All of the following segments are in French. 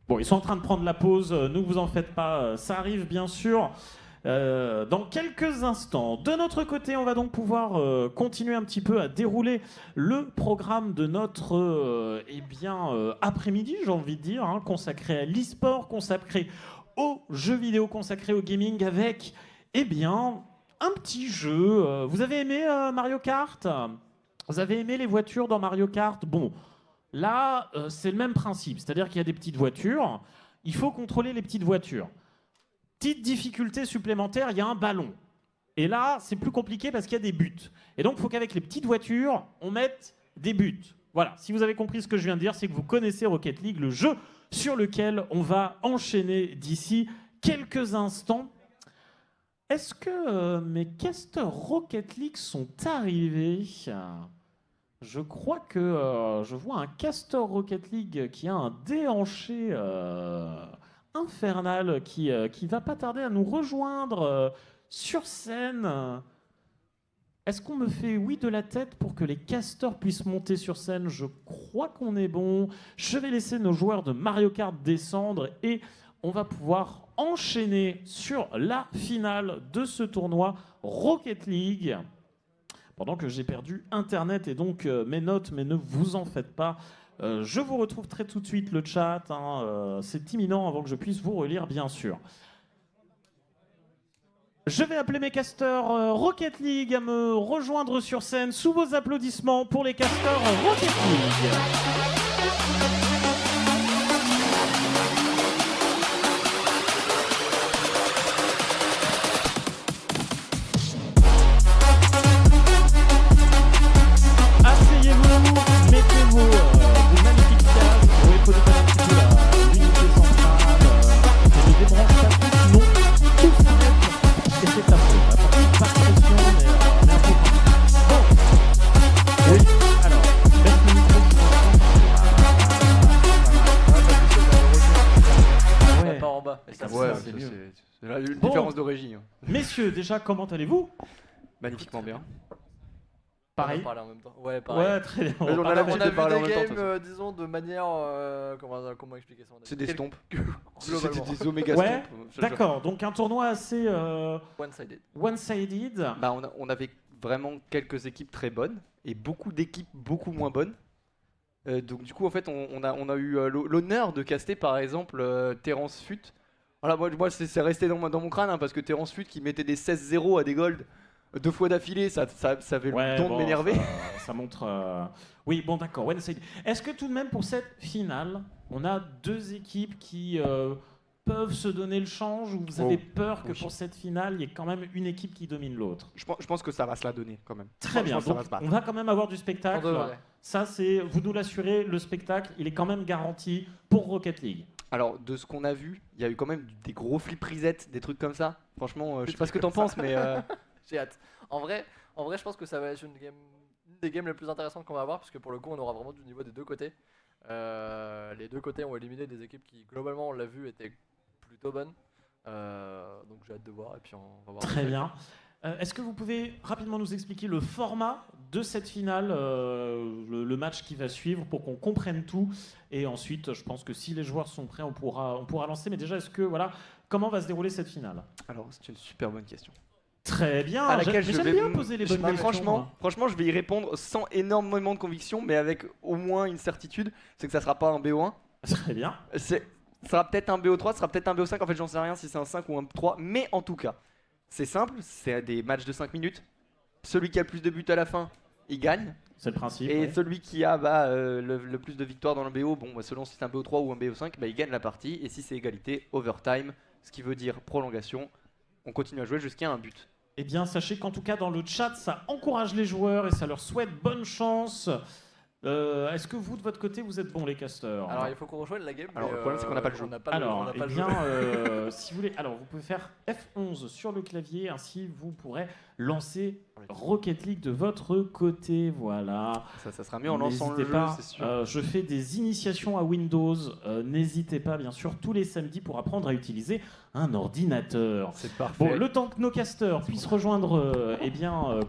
Bon, ils sont en train de prendre la pause, ne vous en faites pas, ça arrive bien sûr. Dans quelques instants. De notre côté, on va donc pouvoir continuer un petit peu à dérouler le programme de notre après-midi, j'ai envie de dire, hein, consacré à l'e-sport, consacré aux jeux vidéo, consacré au gaming avec, un petit jeu. Vous avez aimé Mario Kart? Vous avez aimé les voitures dans Mario Kart? Bon, là, c'est le même principe, c'est-à-dire qu'il y a des petites voitures, il faut contrôler les petites voitures. Petite difficulté supplémentaire, il y a un ballon. Et là, c'est plus compliqué parce qu'il y a des buts. Et donc, il faut qu'avec les petites voitures, on mette des buts. Voilà, si vous avez compris ce que je viens de dire, c'est que vous connaissez Rocket League, le jeu sur lequel on va enchaîner d'ici quelques instants. Est-ce que mes casters Rocket League sont arrivés? Je crois que je vois un caster Rocket League qui a un déhanché... infernal qui va pas tarder à nous rejoindre sur scène. Est-ce qu'on me fait oui de la tête pour que les casteurs puissent monter sur scène? Je crois qu'on est bon. Je vais laisser nos joueurs de Mario Kart descendre et on va pouvoir enchaîner sur la finale de ce tournoi Rocket League. Pendant que j'ai perdu Internet et donc mes notes, mais ne vous en faites pas. Je vous retrouve très tout de suite le chat, hein, c'est imminent avant que je puisse vous relire bien sûr. Je vais appeler mes casters Rocket League à me rejoindre sur scène sous vos applaudissements pour les casters Rocket League. C'est là une différence de régie. Messieurs, déjà, comment allez-vous? Magnifiquement bien. Pareil. On va parler en même temps. Ouais, pareil. Ouais, très bien. On On a a l'habitude de vu parler en des même temps. games, disons, de manière... comment expliquer ça? C'est des stompes. Globalement. C'est des oméga Ouais, stompes. d'accord. Donc un tournoi assez One-sided. one-sided. Bah, on avait vraiment quelques équipes très bonnes et beaucoup d'équipes beaucoup moins bonnes. Donc du coup, en fait, on a eu l'honneur de caster par exemple Terence Fut. Voilà, moi c'est resté dans mon crâne hein, parce que Terence Fut qui mettait des 16-0 à des golds 2 fois d'affilée, ça avait le don de m'énerver. Ça montre. Oui, bon, d'accord. One-sided. Est-ce que tout de même pour cette finale, on a deux équipes qui peuvent se donner le change ou vous avez peur que pour cette finale, il y ait quand même une équipe qui domine l'autre? Je pense que ça va se la donner quand même. Très bien. Donc, on va quand même avoir du spectacle. Ça, c'est, vous nous l'assurez, le spectacle, il est quand même garanti pour Rocket League. Alors, de ce qu'on a vu, il y a eu quand même des gros flip resets, des trucs comme ça. Franchement, je sais pas ce que t'en penses, mais... J'ai hâte. En vrai, je pense que ça va être une des games les plus intéressantes qu'on va avoir, parce que pour le coup, on aura vraiment du niveau des deux côtés. Les deux côtés ont éliminé des équipes qui, globalement, on l'a vu, étaient plutôt bonnes. Donc j'ai hâte de voir, et puis on va voir. Très bien. Est-ce que vous pouvez rapidement nous expliquer le format de cette finale, le match qui va suivre, pour qu'on comprenne tout? Et ensuite, je pense que si les joueurs sont prêts, on pourra lancer. Mais déjà, comment va se dérouler cette finale? Alors, c'est une super bonne question. Très bien. À laquelle j'aime bien poser les bonnes questions. Franchement, je vais y répondre sans énormément de conviction, mais avec au moins une certitude, c'est que ça sera pas un BO1. Très bien. Ça sera peut-être un BO3, ça sera peut-être un BO5, en fait j'en sais rien si c'est un 5 ou un 3, mais en tout cas, c'est simple, c'est des matchs de 5 minutes. Celui qui a le plus de buts à la fin, il gagne. C'est le principe. Et celui qui a le plus de victoires dans le BO, selon si c'est un BO3 ou un BO5, il gagne la partie. Et si c'est égalité, overtime, ce qui veut dire prolongation, on continue à jouer jusqu'à un but. Eh bien, sachez qu'en tout cas, dans le chat, ça encourage les joueurs et ça leur souhaite bonne chance. Est-ce que vous, de votre côté, vous êtes bons, les casters? Alors, il faut qu'on rejoigne la game. Alors, le problème, c'est qu'on n'a pas le jeu. Si vous voulez, vous pouvez faire F11 sur le clavier, ainsi vous pourrez lancer Rocket League de votre côté. Voilà. Ça sera mieux en lançant le jeu, c'est sûr. Je fais des initiations à Windows. N'hésitez pas, bien sûr, tous les samedis pour apprendre à utiliser un ordinateur. C'est parfait. Bon, le temps que nos casters puissent rejoindre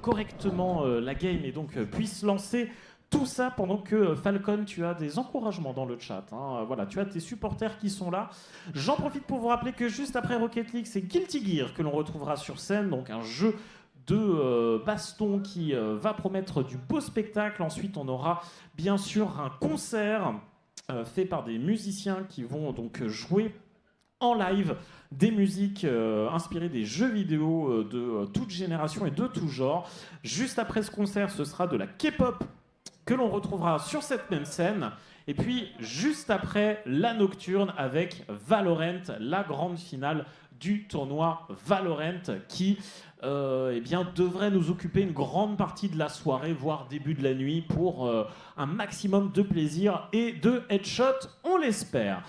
correctement la game et donc puissent lancer Tout ça pendant que Falcon, tu as des encouragements dans le chat. Voilà, tu as tes supporters qui sont là. J'en profite pour vous rappeler que juste après Rocket League, c'est Guilty Gear que l'on retrouvera sur scène, donc un jeu de baston qui va promettre du beau spectacle. Ensuite, on aura bien sûr un concert fait par des musiciens qui vont donc jouer en live des musiques inspirées des jeux vidéo de toute génération et de tout genre. Juste après ce concert, ce sera de la K-pop que l'on retrouvera sur cette même scène. Et puis, juste après, la nocturne avec Valorant, la grande finale du tournoi Valorant qui devrait nous occuper une grande partie de la soirée, voire début de la nuit, pour un maximum de plaisir et de headshot, on l'espère.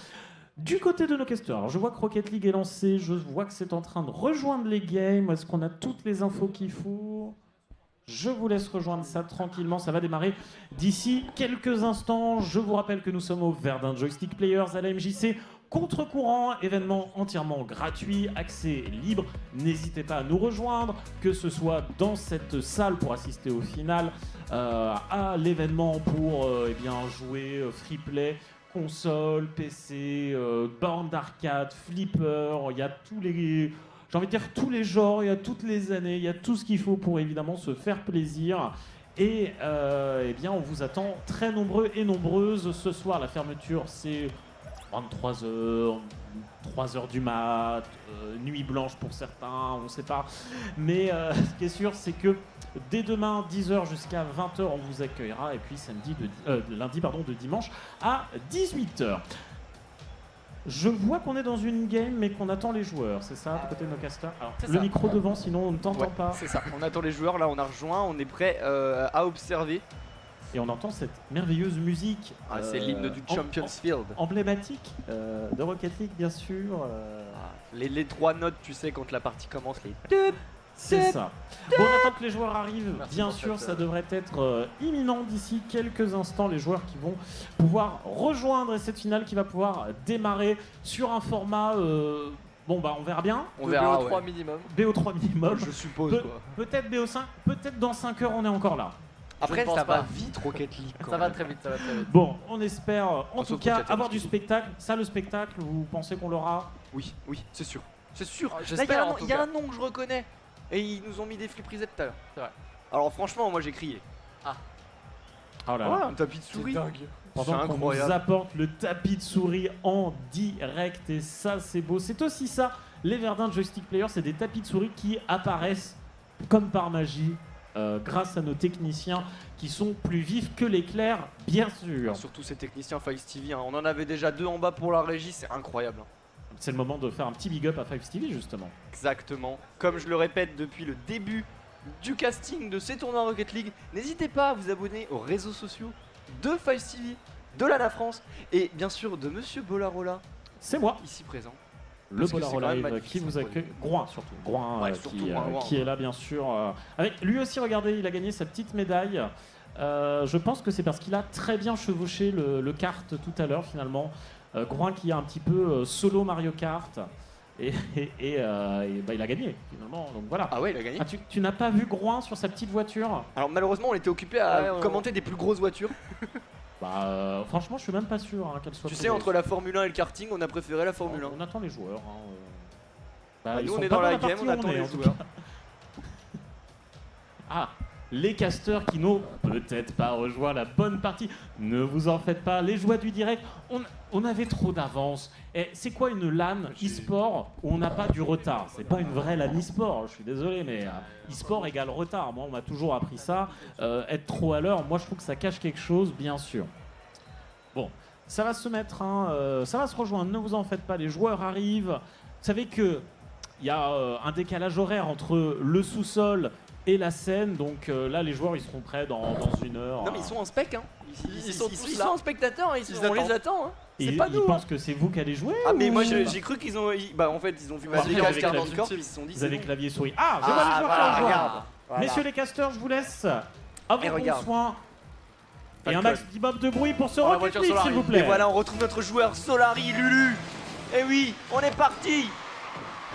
Du côté de nos casters, alors je vois que Rocket League est lancé, je vois que c'est en train de rejoindre les games. Est-ce qu'on a toutes les infos qu'il faut ? Je vous laisse rejoindre ça tranquillement, ça va démarrer d'ici quelques instants. Je vous rappelle que nous sommes au Verdun Joystick Players à la MJC. Contre-courant, événement entièrement gratuit, accès libre. N'hésitez pas à nous rejoindre, que ce soit dans cette salle pour assister au final, à l'événement pour jouer free play, console, PC, borne d'arcade, flipper. Il y a tous les... J'ai envie de dire tous les genres, il y a toutes les années, il y a tout ce qu'il faut pour évidemment se faire plaisir. Et on vous attend très nombreux et nombreuses. Ce soir, la fermeture, c'est 23h, 3h du mat, nuit blanche pour certains, on ne sait pas. Mais ce qui est sûr, c'est que dès demain, 10h jusqu'à 20h, on vous accueillera. Et puis lundi de dimanche à 18h. Je vois qu'on est dans une game, mais qu'on attend les joueurs, c'est ça, du côté de nos casters. Alors, le micro devant, sinon on ne t'entend pas. C'est ça, on attend les joueurs, là on a rejoint, on est prêt à observer. Et on entend cette merveilleuse musique. C'est l'hymne du Champions Field. Emblématique de Rocket League, bien sûr. Les 3 notes, tu sais, quand la partie commence, les... C'est ça. Bon, on attend que les joueurs arrivent. Merci Bien pour sûr, cette, ça devrait être imminent d'ici quelques instants. Les joueurs qui vont pouvoir rejoindre cette finale qui va pouvoir démarrer sur un format... on verra bien. On verra, BO3 minimum. BO3 minimum. Je suppose, quoi. Peut-être BO5, peut-être dans 5 heures, on est encore là. Après, pense ça va pas. vite, Rocket League. Ça va très vite, ça va très vite. Bon, on espère en tout sauf cas Rocket League, avoir du spectacle. Ça, le spectacle, vous pensez qu'on l'aura ? Oui, c'est sûr. C'est sûr. Là, J'espère, il y a un nom que je reconnais. Et ils nous ont mis des flip resets tout à l'heure. C'est vrai. Alors franchement, moi j'ai crié. Oh là là. Ouais, un tapis de C'est souris. dingue. Pendant C'est qu'on incroyable. nous apporte le tapis de souris en direct, et ça c'est beau. C'est aussi ça, les Verdun Joystick Players, c'est des tapis de souris qui apparaissent comme par magie grâce à nos techniciens qui sont plus vifs que l'éclair, bien sûr. Surtout ces techniciens Five TV, on en avait déjà 2 en bas pour la régie, c'est incroyable. C'est le moment de faire un petit big up à Five TV justement. Exactement. Comme je le répète depuis le début du casting de ces tournois Rocket League, n'hésitez pas à vous abonner aux réseaux sociaux de Five TV, de Lana France et bien sûr de Monsieur Bolarola, C'est moi, ici présent. le Parce que Bolaro c'est quand même Live magnifique, qui vous son accueille. Groin surtout. Groin, Ouais, surtout Groin. qui est là bien sûr. Avec lui aussi, regardez, il a gagné sa petite médaille. Je pense que c'est parce qu'il a très bien chevauché le kart tout à l'heure finalement. Groin qui a un petit peu solo Mario Kart. Et il a gagné finalement. Donc voilà. Ah ouais, il a gagné. Ah, tu n'as pas vu Groin sur sa petite voiture ? Alors malheureusement, on était occupé à Ouais, commenter des plus grosses voitures. Franchement, je suis même pas sûr qu'elle soit. Tu sais, entre la Formule 1 et le karting, on a préféré la Formule 1. On attend les joueurs. Bah, ils nous, sont on est pas dans la partie game, on où attend est, les en tout joueurs. cas. Ah, les casters qui n'ont peut-être pas rejoint la bonne partie. Ne vous en faites pas, les joies du direct, on avait trop d'avance. Et c'est quoi une LAN e-sport où on n'a pas du retard ? C'est pas une vraie LAN e-sport, je suis désolé, mais e-sport égale retard. Moi, on m'a toujours appris ça. Être trop à l'heure, moi, je trouve que ça cache quelque chose, bien sûr. Bon, ça va se mettre, ça va se rejoindre, ne vous en faites pas, les joueurs arrivent. Vous savez que il y a un décalage horaire entre le sous-sol et la scène, donc là les joueurs ils seront prêts dans 1 heure. Non mais ils sont en spec, hein. Ils sont tous ils là. sont en spectateurs, hein. On les attend. Hein. Et C'est pas ils nous. pensent que c'est vous qui allez jouer. Ah mais ou- moi j'ai cru qu'ils ont, en fait ils ont vu Bah, passer si, les avec casters la dans le corps, team. puis ils se sont dit. Vous c'est avez bon. clavier souris. Ah, je vois les Ah joueurs voilà, qui rejoignent. regarde. Voilà. Messieurs les casters, je vous laisse à vos bons regarde. soins. Et un Falcon. maximum de bruit pour ce Oh, la Rocket voiture League, Solari. s'il vous plaît. Et voilà, on retrouve notre joueur Solari Lulu. Et oui, on est parti.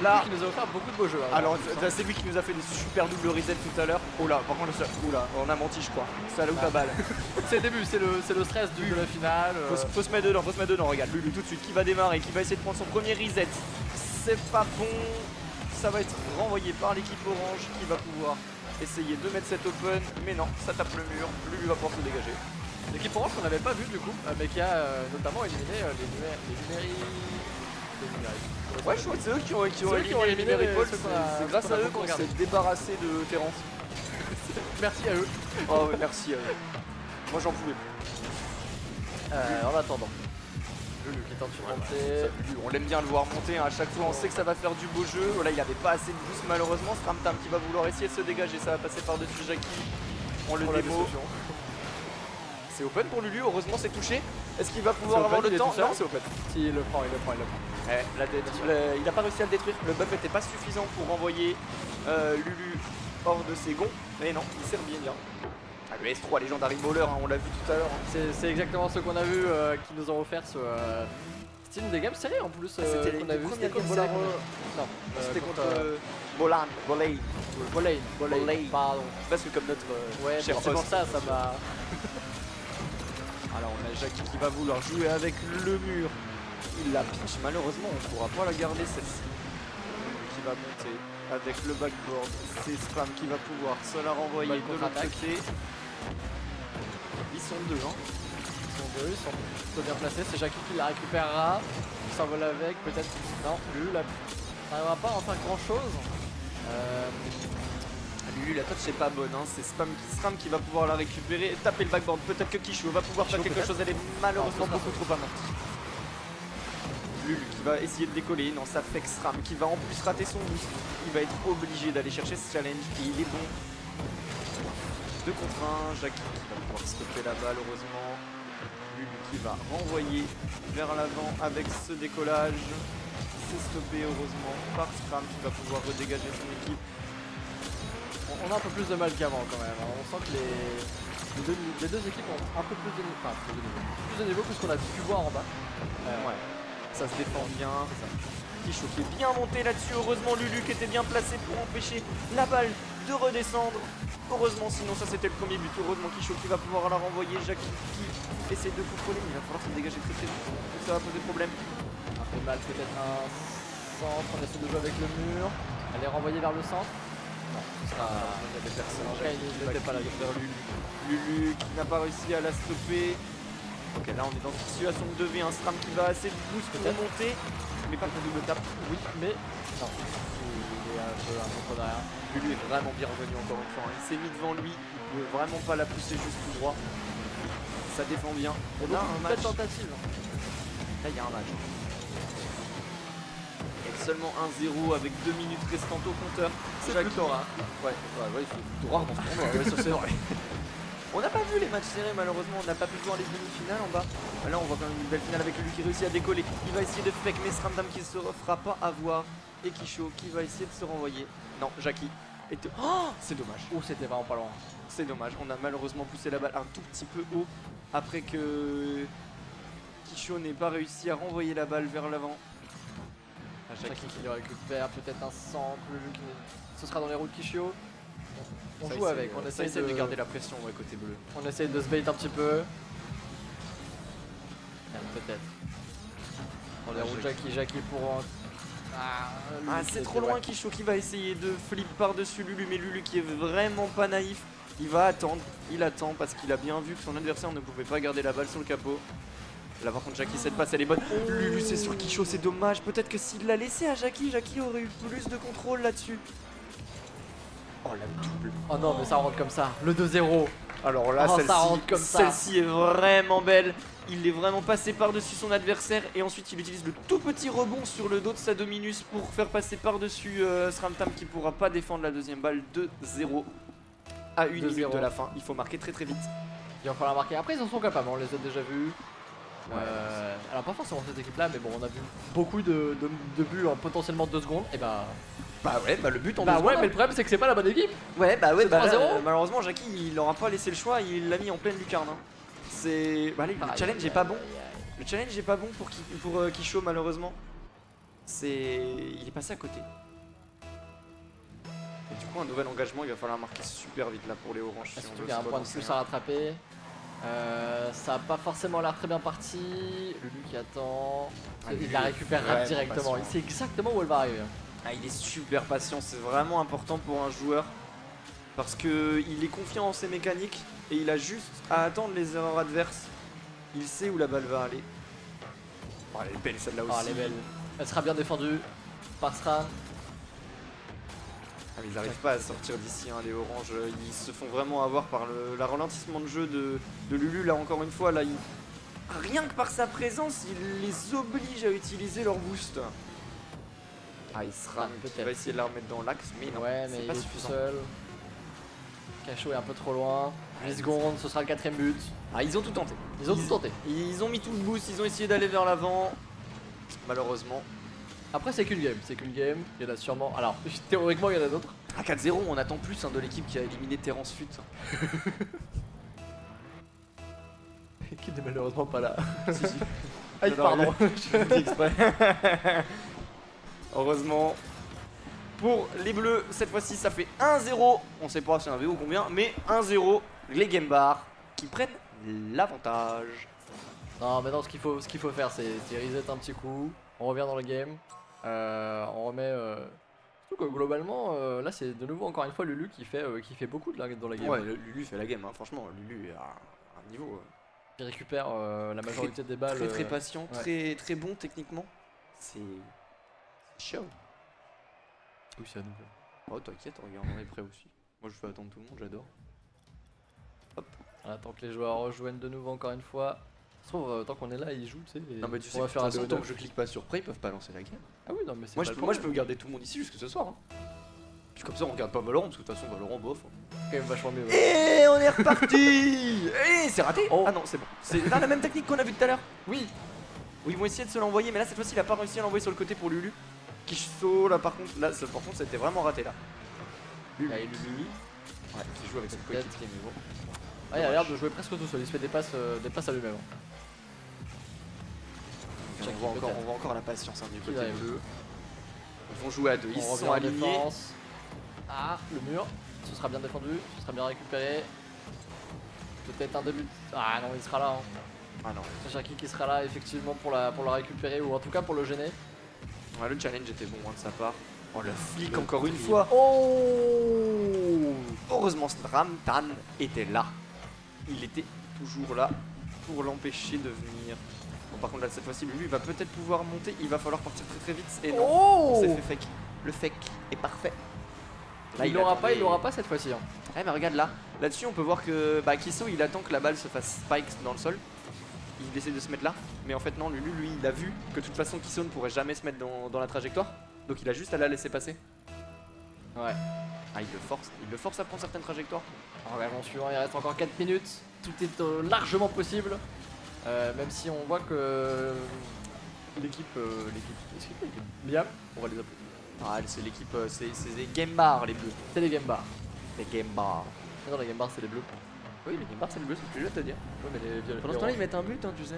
Là, Qui nous a offert beaucoup de beaux jeux. hein, alors vraiment. c'est lui qui nous a fait des super double reset tout à l'heure. Oh là, par contre, oula, on a menti, je crois. Ça là où ta balle. C'est le début, c'est le stress de la finale. Faut se mettre dedans, regarde, Lulu tout de suite qui va démarrer, qui va essayer de prendre son premier reset. C'est pas bon, ça va être renvoyé par l'équipe orange qui va pouvoir essayer de mettre cet open, mais non, ça tape le mur, Lulu va pouvoir se dégager. L'équipe orange qu'on n'avait pas vu du coup, mais qui a notamment éliminé les numériques. Ouais, je crois que c'est eux qui ont C'est eux qui ont éliminé Numeric Ball, ceux qu'on a- c'est grâce ceux qu'on à a eux beaucoup qu'on regardé. s'est débarrassé de Terence. Merci à eux. Oh ouais, merci à eux. Moi j'en pouvais plus. En attendant, Lulu qui tente une montée. On l'aime bien le voir monter, hein. À chaque fois on sait que ça va faire du beau jeu. Voilà, il avait pas assez de boost malheureusement. Stramtam qui va vouloir essayer de se dégager, ça va passer par-dessus Jackie. On le Pour la démo. destruction. C'est open pour Lulu, heureusement c'est touché. Est-ce qu'il va pouvoir C'est avoir open, le il est temps? tout seul. Non, c'est open. Si, il le prend. Il a pas réussi à le détruire. Le buff n'était pas suffisant pour renvoyer Lulu hors de ses gonds. Mais non, il sert bien. Ah, le S3 Legendary Bowler, hein, on l'a vu tout à l'heure. hein. C'est exactement ce qu'on a vu qui nous ont offert ce. C'était une des games séries en plus C'était qu'on a les vu. premières contre games séries Bolaro. qu'on Non, C'était contre Bolan, Volley. Bolane. Bolane. Pardon. Parce que comme notre Ouais, cher c'est pour host. ça m'a. Alors on a Jackie qui va vouloir jouer avec le mur. Il la pinche, malheureusement on ne pourra pas la garder celle-ci. Qui va monter avec le backboard. C'est Spam qui va pouvoir se la renvoyer Balle de l'autre contre-attaque. côté. Ils sont deux, hein. Ils sont plutôt bien placés. C'est Jackie qui la récupérera. Il s'envole avec. Peut-être. Non, Lulu n'arrivera pas à en faire grand chose. Lulu, la touch c'est pas bonne, hein. C'est Spam qui va pouvoir la récupérer, taper le backboard. Peut-être que Kishu va pouvoir faire Kishu, quelque peut-être. chose. Elle est malheureusement Non, ce sera beaucoup trop amortie. Lulu qui va essayer de décoller. Non, ça fait Xram qui va en plus rater son boost. Il va être obligé d'aller chercher ce challenge et il est bon. 2 contre 1, Jackie qui va pouvoir stopper la balle heureusement. Lulu qui va renvoyer vers l'avant avec ce décollage. C'est stoppé heureusement par Scram qui va pouvoir redégager son équipe. On a un peu plus de mal qu'avant quand même. On sent que les deux équipes ont un peu plus de niveau. Enfin, plus de niveau que ce qu'on a pu voir en bas. Ouais, ça se défend bien. Kisho qui est bien monté là-dessus. Heureusement Lulu qui était bien placé pour empêcher la balle de redescendre. Heureusement, sinon ça c'était le premier but. Heureusement Kisho qui va pouvoir la renvoyer. Jackie qui essaie de contrôler, mais il va falloir se dégager très vite. Donc ça va poser problème. Un peu mal, peut-être un centre. On essaie de jouer avec le mur. Elle est renvoyée vers le centre. Non, ce sera. Il y a des personnes. En tout cas, il n'était pas là. vers Lulu. Lulu qui n'a pas réussi à la stopper. Ok, là on est dans une situation de 2v1. Stram qui va assez de boost pour Peut-être. monter, mais pas pour double tape. Oui, mais. Non. Il est un peu derrière. Lulu est vraiment bien revenu encore une fois. hein. Il s'est mis devant lui, il pouvait vraiment pas la pousser juste tout droit. Ça défend bien. On a un match. Belle tentative. Là il y a un match. Il y a seulement 1-0 avec 2 minutes restantes au compteur. C'est Jackie. plutôt rare. Ouais, c'est plutôt rare dans ce tournoi. Ouais, ça c'est vrai. On n'a pas vu les matchs serrés malheureusement, on n'a pas pu voir les demi-finales en bas. Là on voit quand même une belle finale avec lui qui réussit à décoller. Il va essayer de fake mais Sramdam qui ne se fera pas avoir. Et Kisho qui va essayer de se renvoyer. Non, Jackie. Oh, c'est dommage. Oh, c'était vraiment pas loin. C'est dommage, on a malheureusement poussé la balle un tout petit peu haut après que Kisho n'ait pas réussi à renvoyer la balle vers l'avant. Ah, Jackie qui le récupère, peut-être un centre. Ce sera dans les roues de Kishio. On Ça joue essaie, avec, on ça essaye essaie de garder la pression côté bleu. On essaye de se bait un petit peu. Merde, peut-être. Dans les roues de Jackie pour. Ah, c'est trop loin. Kisho qui va essayer de flip par-dessus Lulu, mais Lulu qui est vraiment pas naïf. Il va attendre, il attend parce qu'il a bien vu que son adversaire ne pouvait pas garder la balle sur le capot. Là par contre Jackie cette passe elle est bonne. Lulu c'est sur Kisho, c'est dommage. Peut-être que s'il l'a laissé à Jackie, Jackie aurait eu plus de contrôle là-dessus. Oh la double. Oh non, mais ça rentre comme ça. Le 2-0. Alors là, Oh, ça rentre comme ça. celle-ci est vraiment belle. Il est vraiment passé par-dessus son adversaire et ensuite il utilise le tout petit rebond sur le dos de sa Dominus pour faire passer par-dessus Sramtam qui pourra pas défendre la deuxième balle. 2-0 à 1 minute de la fin. Il faut marquer très très vite. Il va falloir marquer. Après, ils en sont capables, on les a déjà vus. Alors, pas forcément cette équipe là, mais bon, on a vu beaucoup de buts en potentiellement 2 secondes. Et bah. Bah ouais, bah le but en Bah 2 ouais, secondes. mais le problème c'est que c'est pas la bonne équipe. Ouais, bah ouais, C'est bah 3-0. là, malheureusement Jackie il aura pas laissé le choix, il l'a mis en pleine lucarne. hein. C'est. Bah allez, le challenge est pas bon. Le challenge est pas bon pour Kisho malheureusement. il est passé à côté. Et du coup, un nouvel engagement, il va falloir marquer super vite là pour les oranges. Si on Surtout veut qu'il y a un se point de relancer, plus à rattraper. Ça n'a pas forcément l'air très bien parti. Lulu qui attend. Ah, Il Lulu la est récupère vraiment directement. Il patient. sait exactement où elle va arriver. Ah, il est super patient, c'est vraiment important pour un joueur parce que il est confiant en ses mécaniques et il a juste à attendre les erreurs adverses. Il sait où la balle va aller. Oh, elle est belle celle-là aussi. Oh, elle est belle. Elle sera bien défendue par Sran. Ah, mais ils n'arrivent pas à sortir d'ici, hein, les oranges. Ils se font vraiment avoir par le ralentissement de jeu de Lulu. Là, encore une fois, là, rien que par sa présence, il les oblige à utiliser leur boost. Ah, il sera peut-être. il va essayer de la remettre dans l'axe, mais non, Ouais, mais c'est il pas est tout suffisant. seul. Cachot est un peu trop loin. 8 secondes, ce sera le 4ème but. Ah, ils ont tout tenté. Ils ont tout tenté. Ils ont mis tout le boost, ils ont essayé d'aller vers l'avant. Malheureusement. Après, c'est qu'une game. C'est qu'une game. Il y en a sûrement. Alors, théoriquement, il y en a d'autres. À 4-0, on attend plus, hein, de l'équipe qui a éliminé Terence Fut. Qui n'est malheureusement pas là. Si, si. Aïe, Non, non, pardon. Je le dis exprès. Heureusement. Pour les bleus, cette fois-ci, ça fait 1-0. On sait pas si c'est un VO ou combien, mais 1-0. Les Game Bars qui prennent l'avantage. Non, mais non, ce qu'il faut faire, c'est reset un petit coup. On revient dans le game. On remet. Surtout que globalement, là, c'est de nouveau encore une fois Lulu qui fait beaucoup dans la game. Ouais, Lulu fait la game, hein. Franchement, Lulu est à un niveau Il récupère la majorité des balles. très patient, ouais. très bon techniquement. C'est chaud. Oui, c'est à nous. Oh, t'inquiète, regarde, on est prêt aussi. Moi, je fais attendre tout le monde, j'adore. On attend que les joueurs rejoignent de nouveau encore une fois. Ça se trouve, tant qu'on est là, ils jouent, tu sais. et Non, mais tu sais, on va que faire de un toute façon, 2-9. tant que je clique pas sur prêt, ils peuvent pas lancer la game. Ah oui, non, mais c'est Moi, pas je le peux, moi, je problème. peux garder tout le monde ici jusque ce soir. Hein. Puis comme ça, on regarde pas Valorant, parce que de toute façon, Valorant, bof. C'est quand même vachement mieux. ouais. Et on est reparti. Et c'est raté. Oh. Ah non, c'est bon. C'est là la même technique qu'on a vu tout à l'heure. Oui. Oui, ils vont essayer de se l'envoyer, mais là, cette fois-ci, il a pas réussi à l'envoyer sur le côté pour Lulu. Kisho, là, par contre, c'était vraiment raté là. Lulu. Allez, Lulu. Ouais, qui joue avec son Peut-être. coéquipier, mais bon. Ah, il a l'air de jouer presque tout seul. Il se fait des passes à lui-même. On voit encore la patience, hein, du côté arrive. bleu. Ils vont jouer à deux, ils On se revient sont en alignés. défense. Ah, le mur. Ce sera bien défendu. Ce sera bien récupéré. Peut-être un début. Ah non, il sera là. Hein. Ah non. Shaki qui sera là effectivement pour la récupérer ou en tout cas pour le gêner. Ouais, le challenge était bon, hein, de sa part. Oh, le flic Le encore une triple. fois. Oh. Heureusement, Ramtan était là. Il était toujours là pour l'empêcher de venir. Bon, par contre, là, cette fois-ci, lui, il va peut-être pouvoir monter. Il va falloir partir très très vite. Et non, Oh. on s'est fait fake. Le fake est parfait. Là, Il l'aura attendait- pas cette fois-ci. Hein. Ouais, mais regarde là. Là-dessus, on peut voir que Kiso, il attend que la balle se fasse spike dans le sol. Il essaie de se mettre là. Mais en fait, non, Lulu, lui, il a vu que de toute façon, Kiso ne pourrait jamais se mettre dans la trajectoire. Donc, il a juste à la laisser passer. Ouais. Ah, il le force à prendre certaines trajectoires. Engagement suivant, il reste encore 4 minutes. Tout est largement possible. Même si on voit que l'équipe. Est-ce qu'il y a l'équipe Liam, on va les appeler. Ah, c'est l'équipe, c'est des game bars, les bleus. C'est les game bars. Les game bars. Non, les game bars, c'est les bleus. Oui, les game bars, c'est le bleu, c'est plus juste à dire. Ouais, mais les violets. Pendant ce temps-là, ils mettent un but, hein, tu sais.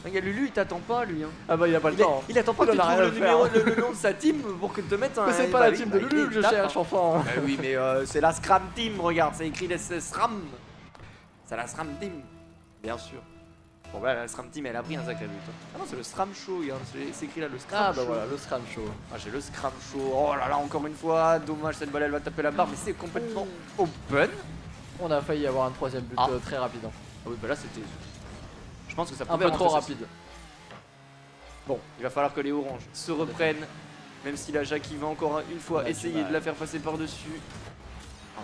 Regarde, Lulu, il t'attend pas, lui. Hein. Ah bah, il a pas le temps. Il attend pas que Il tu en a trouves rien le, à faire. numéro, le nom de sa team pour que te mette un. Mais c'est pas bah la oui, team bah, de il Lulu que je tape, cherche, hein. enfin. Bah oui, mais c'est la Scram Team, regarde, c'est écrit SRAM. C'est la SRAM Team, bien sûr. Bon, bah la SRAM Team, elle a pris un sacré but. Hein. Ah non, c'est le SRAM Show, regarde, c'est écrit là, le Scram Ah Show. bah voilà, le Scram Show. Ah, j'ai le Scram Show. Oh là là, encore une fois, dommage, cette balle, elle va taper la barre, mais c'est complètement open. On a failli avoir un troisième but Ah. très rapide. Hein. Ah oui, bah là, c'était. Je pense que ça Un pouvait peu trop rentrer, rapide. Bon, il va falloir que les oranges se reprennent. Même si la Jackie va encore une fois On a du essayer mal. de la faire passer par-dessus.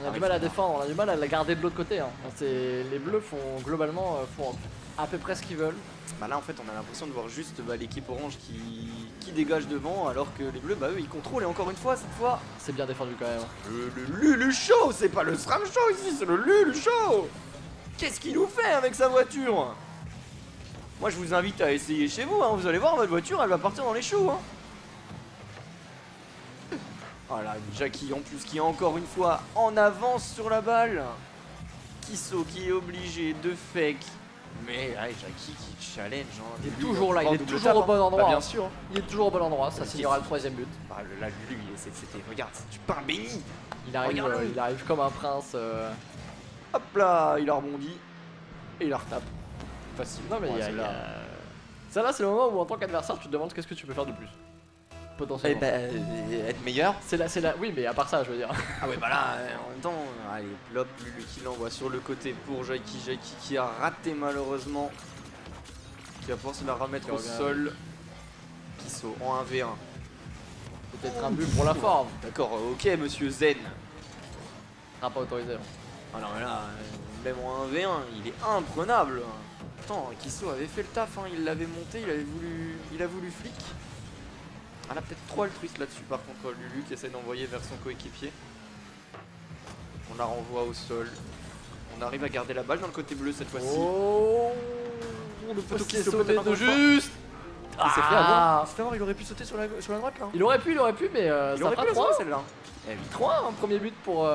On a du mal à défendre, on a du mal à la garder de l'autre côté. Hein. Les bleus font globalement font à peu près ce qu'ils veulent. Bah là en fait on a l'impression de voir juste l'équipe orange qui dégage devant alors que les bleus bah eux ils contrôlent et encore une fois cette fois C'est bien défendu quand même. hein. le Lulu Show, c'est pas le SRAM Show ici, c'est le Lulu Show. Qu'est-ce qu'il nous fait avec sa voiture? Moi je vous invite à essayer chez vous, hein. Vous allez voir votre voiture elle va partir dans les choux. Hein. Voilà, une Jackie en plus qui est encore une fois en avance sur la balle. Kiso qui est obligé de fake Mais Jackie qui challenge. Hein, Il est Lulu, toujours là, il en est double toujours tap, au bon hein. endroit. Bah, bien sûr. Hein. Il est toujours au bon endroit, ça signera le 3ème but. Bah, là, Lulu, c'était. Regarde, c'est du pain béni. Il arrive comme un prince. Hop là, il a rebondi. Et il la retape. Facile. Non mais Ouais, il y a- celle-là. Ça là c'est le moment où en tant qu'adversaire tu te demandes qu'est-ce que tu peux faire de plus. Eh Potentiellement. ben, être meilleur. C'est là. Oui mais à part ça je veux dire. Ah ouais, bah là, en même temps, allez, plop, Lulu qui l'envoie sur le côté pour Jackie. Jackie qui a raté malheureusement. Qui va pouvoir se la remettre Qui au revient. sol. Qui saute en 1v1. Peut-être un but pour la forme. D'accord, ok, monsieur Zen. Ah pas autorisé. Ah non, mais là, même en 1v1, il est imprenable. Attends, Kisso avait fait le taf, hein, il l'avait monté, il a voulu flic. Ah là, peut-être trop altruiste là-dessus, par contre, Lulu qui essaie d'envoyer vers son coéquipier. On la renvoie au sol. On arrive à garder la balle dans le côté bleu cette fois-ci. Oh Le poteau qui qui est saute sauté encore de une fois. juste. Il s'est fait Ah. avoir. Il s'est fait avoir, il aurait pu sauter sur la droite là. Il aurait pu mais Il ça aurait fera pu la 3. sauter celle-là. Eh oui. 3 un premier but pour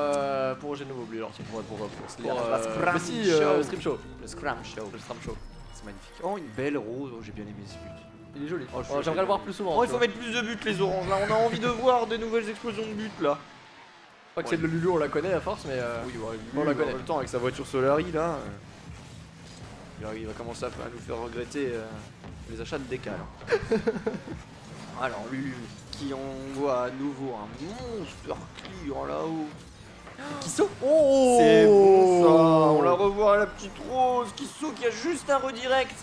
j'ai nouveau oublié leur team pour la Scram mais si Show. Stream Show. Le scram show. Le Scram Show. C'est magnifique. Oh, une belle rose. Oh, j'ai bien aimé ce but. Il est joli. Oh, je suis J'aimerais le voir plus souvent. Oh, il tu faut vois. mettre plus de buts les oranges là, on a envie de voir de nouvelles explosions de buts là. Je crois que c'est de Lulu, on la connaît à force mais Oui, ouais, on la connaît. En même temps avec sa voiture Solari là, il va commencer à nous faire regretter les achats de décal. Alors Lulu qui envoie à nouveau un monster clear là-haut. Qui saute. Oh C'est bon ça, on la revoit la petite rose qui saute, qui a juste un redirect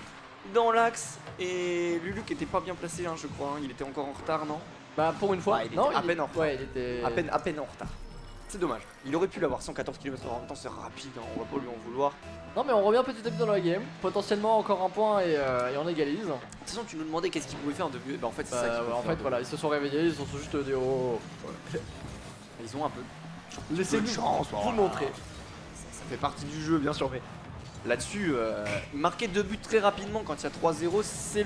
dans l'axe. Et Lulu qui était pas bien placé hein, je crois, hein. Il était encore en retard non? Bah pour une fois, Ah, il non, était à peine en retard. Ouais, il était À peine en retard. C'est dommage. Il aurait pu l'avoir 114 km/h en même temps, c'est rapide, hein, on va pas lui en vouloir. Non mais on revient petit à petit dans la game, potentiellement encore un point et on égalise. De toute façon, tu nous demandais qu'est-ce qu'il pouvait faire de mieux. Bah en fait, c'est Bah, ça qu'il peut en faire fait de voilà, ils se sont réveillés, ils se sont juste dit oh. mieux. Ils ont un peu. Laissez-nous de chance, vous voilà. montrer. Ça fait partie du jeu, bien sûr, mais là-dessus, marquer 2 buts très rapidement quand il y a 3-0, c'est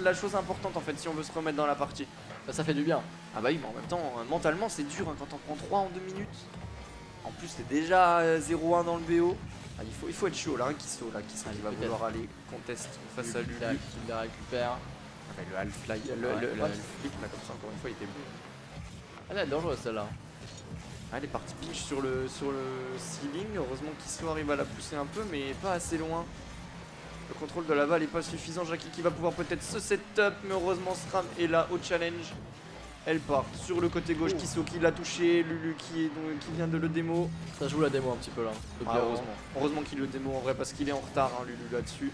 la chose importante en fait si on veut se remettre dans la partie. Bah, ça fait du bien. Ah bah oui, mais en même temps, mentalement, c'est dur hein, quand on prend 3 en 2 minutes. En plus, c'est déjà 0-1 dans le BO. Ah, il faut être chaud là, hein, qui saute là, qui va peut-être. vouloir aller contest face à Lulu. Il la récupère. Ah bah, le half-fly, le Ouais. half-flip là, comme ça, encore une fois, il était bon. Elle est dangereuse celle-là. Ah, elle est partie pinch sur le ceiling. Heureusement qu'Isso arrive à la pousser un peu, mais pas assez loin. Le contrôle de la balle est pas suffisant. Jackie qui va pouvoir peut-être se setup, mais heureusement Sram est là au challenge. Elle part sur le côté gauche. Kisso qui l'a touché. Lulu qui vient de le démo. Ça joue la démo un petit peu là. Ah, heureusement qu'il le démo en vrai parce qu'il est en retard, hein, Lulu là-dessus.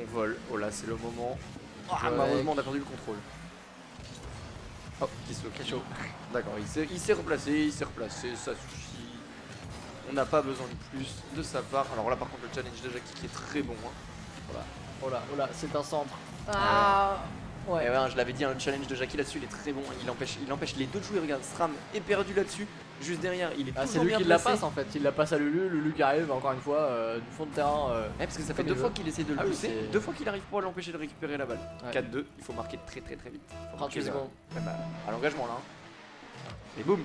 On vole. Oh là, c'est le moment. Ah, Ouais. malheureusement, on a perdu le contrôle. Oh, Kisso qui est chaud. D'accord, il s'est replacé, ça suffit. On n'a pas besoin de plus de sa part. Alors là, par contre, le challenge de Jackie qui est très bon. Hein. Oh là, c'est un centre. Ah Et ouais, je l'avais dit, hein, le challenge de Jackie là-dessus, il est très bon. Il empêche les deux de jouer. Regarde, Sram est perdu là-dessus. Juste derrière, il est Ah, c'est toujours lui bien qui la placé. passe en fait, il la passe à Lulu, Lulu qui arrive encore une fois du fond de terrain. Parce que ça fait Comme 2 il fois veut. qu'il essaie de le Ah oui, pousser, c'est- 2 fois qu'il arrive pas à l'empêcher de récupérer la balle. Ouais. 4-2, il faut marquer très très vite. Faut 38 marquer, secondes. à l'engagement là. Hein. Et boum.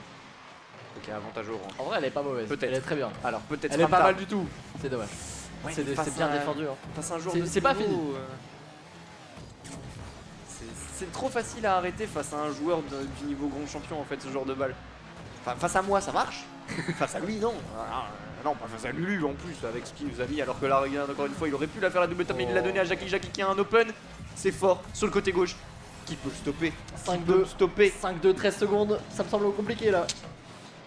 Ok, avantage orange. En vrai elle est pas mauvaise, Peut-être. elle est très bien. Alors peut-être Elle est pas Ramta. mal du tout, c'est dommage. Ouais, C'est mais face bien à- défendu. Hein. Face à un joueur C'est- de c'est pas ce niveau, fini. C'est trop facile à arrêter face à un joueur du niveau grand champion en fait, ce genre de balle. Enfin, face à moi ça marche. Face à lui non. Non, pas face à Lulu en plus avec ce qu'il nous a mis. Alors que là, regarde, encore une fois, il aurait pu la faire la double top, mais il l'a donné à Jackie. Jackie qui a un open. C'est fort sur le côté gauche. Qui peut le stopper? Qui peut le 5-2, stopper? 5-2, 13 secondes, ça me semble compliqué là.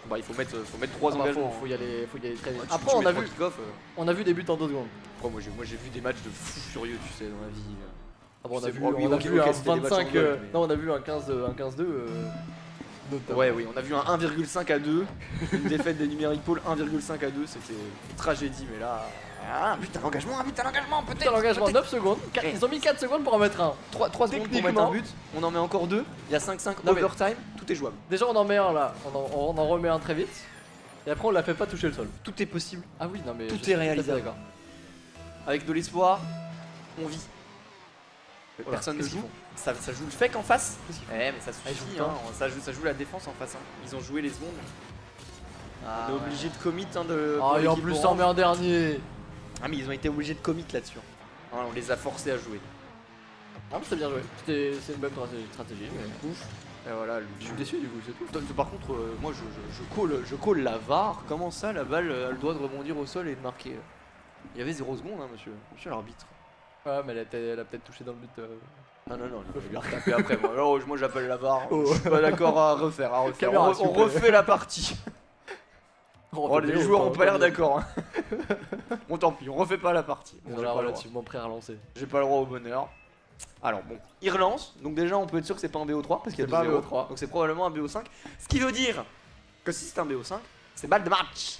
Bah, il faut mettre 3 Ah bah, engagements. faut y aller très vite. Tu Après mets 3 kick-off, on a vu des buts en 2 secondes. moi j'ai vu des matchs de fou furieux, tu sais, dans la vie. Ah bon, on a C'est vu, bon, oui, on a ok, vu ok, un c'était des matchs en 25, bloc, mais- non on a vu un 15-2 notamment. Ouais, oui, on a vu un 1,5 à 2. Une défaite des Numérique Pôle 1,5 à 2. C'était une tragédie, mais là. Ah, putain, l'engagement, peut-être. Putain, l'engagement 9 secondes, ils ont mis 4 secondes pour en mettre un. 3 secondes pour mettre Techniquement. un but. On en met encore 2. Il y a 5-5 Non, mais- overtime. Tout est jouable. Déjà on en met un là, on en remet un très vite. Et après on la fait pas toucher le sol. Tout est possible. Ah oui, non mais. Tout je est suis réalisable. D'accord. Avec de l'espoir, on vit. Voilà, Personne ne qu'est-ce qu'ils joue. Ça joue le fake en face. Qu'est-ce qu'ils Eh, mais ça Ah, ils suffit. jouent Hein. Ça joue la défense en face. Hein. Ils ont joué les secondes. Ah, On est obligé de commit. Hein, de, Ah, pour et en l'équipe plus orange. ça en met un dernier. Ah mais ils ont été obligés de commit là-dessus. Hein, on les a forcés à jouer. Ah, mais c'est bien joué. C'est une bonne stratégie. Mais... Ouf. Et voilà, Je suis déçu du coup, c'est tout. Par contre, moi je colle la VAR. Comment ça, la balle, elle doit de rebondir au sol et de marquer Il y avait 0 secondes, hein, monsieur l'arbitre. Ouais, mais elle a peut-être touché dans le but. Ah non, il a retapé après. Moi j'appelle la VAR. Oh. Je suis pas d'accord à refaire. Caméra, On s'il vous plaît. refait la partie. Oh, Les joueurs ont pas l'air d'accord. Hein. Bon, tant pis, on refait pas la partie. Ils Bon, ont j'ai l'air pas le droit. relativement prêts à relancer. J'ai pas le droit au bonheur. Alors bon, il relance, donc déjà on peut être sûr que c'est pas un BO3 parce qu'il y a C'est pas un 2-0. BO3. Donc c'est probablement un BO5. Ce qui veut dire que si c'est un BO5, c'est balle de match.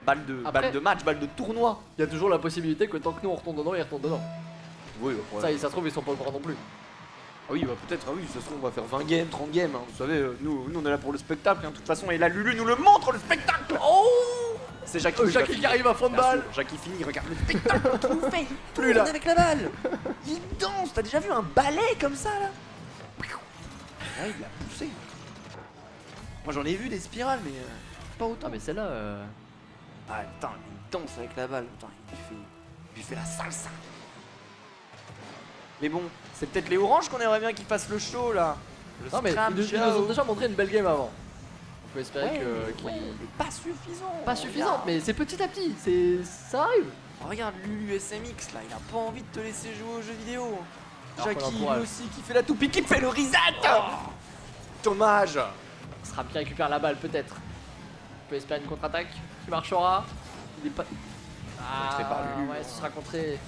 Après- Balle de match, balle de tournoi. Il y a toujours la possibilité que tant que nous on retourne dedans, ils retournent dedans. Oui, Ça se trouve, ils sont pas au courant non plus. Ah oui, bah peut-être, ah oui, ça se trouve on va faire 20 games, 30 games, hein. Vous savez, nous on est là pour le spectacle, hein. De toute façon, et là Lulu nous le montre le spectacle. Oh, c'est Jackie, Jackie qui arrive à fond de Bien balle. sûr, Jackie finit, regarde le spectacle qu'il nous fait, il Plus tourne là. avec la balle. Il danse, t'as déjà vu un ballet comme ça là? Ah, il l'a poussé. Moi j'en ai vu des spirales, mais pas autant. Ah, mais celle-là. Ah putain, il danse avec la balle, putain, il lui fait la salsa. Mais bon, c'est peut-être les oranges qu'on aimerait bien qu'ils fassent le show là. Le Non, mais scram ils nous ont show. déjà montré une belle game avant. On peut espérer qu'ils. mais pas suffisant. Pas suffisante, Regarde. mais c'est petit à petit. Ça arrive. Regarde Lulu SMX là, il a pas envie de te laisser jouer aux jeux vidéo. Alors qu'on Jackie lui l'encourage. aussi qui fait la toupie, qui fait le reset. Dommage. Sram qui récupère la balle, peut-être. On peut espérer une contre-attaque qui marchera. Il est pas. Contré par Lulu. Ouais, ce sera contré.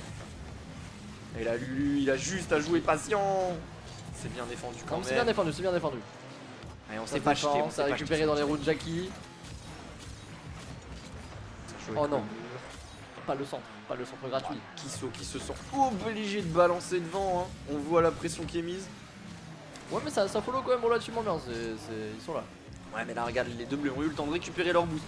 Et là Lulu, il a juste à jouer patient. C'est bien défendu quand Non, même. c'est bien défendu, c'est bien défendu. Et on Ça s'est pas défend, jeté, on ça s'est a pas récupéré jeté. dans les roues de Jackie. Ça joue Oh avec non. le mur. Pas le centre gratuit. Kisso qui se sent obligé de balancer devant, hein. On voit la pression qui est mise. Ouais, mais ça follow quand même relativement bien. Ils sont là. Ouais mais là regarde, les deux bleus ont eu le temps de récupérer leur boost.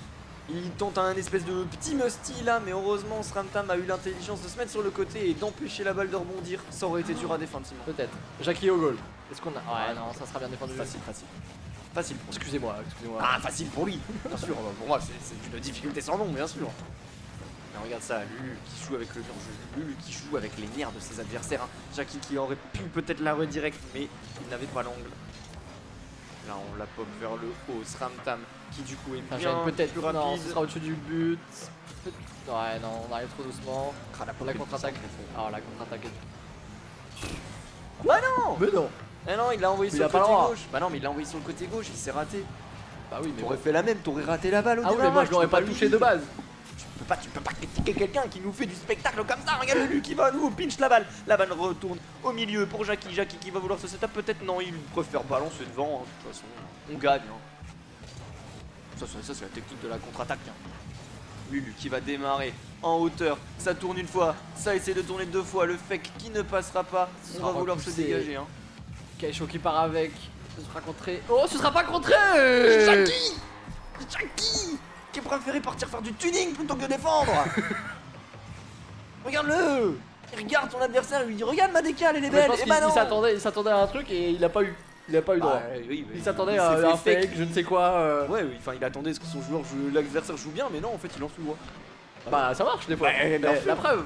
Ils tentent un espèce de petit musty là, mais heureusement Sramtam a eu l'intelligence de se mettre sur le côté et d'empêcher la balle de rebondir. Ça aurait été dur à défendre sinon. Peut-être. Jackie au goal. Est-ce qu'on a. Ouais, non, ça sera bien défendu. Facile. Facile pour lui. Excusez-moi. Ah facile pour lui, bien sûr. Pour moi c'est une difficulté sans nom, bien sûr. Mais regarde ça, Lulu qui joue avec le mur, Lulu qui joue avec les nerfs de ses adversaires. Hein. Jackie qui aurait pu peut-être la redirect, mais il n'avait pas l'angle. Là on la pop vers le haut, Sramtam qui du coup est Ça bien gêne peut-être. plus Non, rapide. ce sera au-dessus du but. Ouais, non, on arrive trop doucement. Ah, la Pour la pop est contre-attaque. puissante. Ah, la contre-attaque est. Bah non. Mais non. Ah non, il l'a envoyé Mais sur il le a pas côté le droit. gauche. Bah non, mais il l'a envoyé sur le côté gauche, il s'est raté. Bah oui, mais. T'aurais fait la même, t'aurais raté la balle au Ah oui, mais moi démarrage, je l'aurais tu pas peux touché lui de dire. base. Tu peux pas critiquer quelqu'un qui nous fait du spectacle comme ça. Regarde Lulu qui va nous pinch la balle. La balle retourne au milieu pour Jackie. Jackie qui va vouloir se setup. Peut-être non, il préfère balancer devant. Hein. De toute façon, on gagne. Hein. Ça c'est la technique de la contre-attaque. Hein. Lulu qui va démarrer en hauteur. Ça tourne une fois. Ça essaie de tourner deux fois. Le fake qui ne passera pas. Ce On sera va vouloir se repoussé. dégager. Hein. Kaisho qui part avec. Ce sera contré. Oh, ce sera pas contré. Jackie qui préféré partir faire du tuning plutôt que de défendre. Regarde-le. Il regarde son adversaire et lui dit regarde ma décale, elle est Mais je belle. pense Et bah non. il s'attendait à un truc et il a pas eu. Il a pas eu droit. Ouais, oui, mais Il s'attendait s'est à fait un fake, je ne sais quoi. Ouais, oui, enfin il attendait ce que son joueur, l'adversaire joue bien, mais non, en fait il lance le doigt. Bah ça marche des fois. Ouais, bien Mais sûr. la preuve.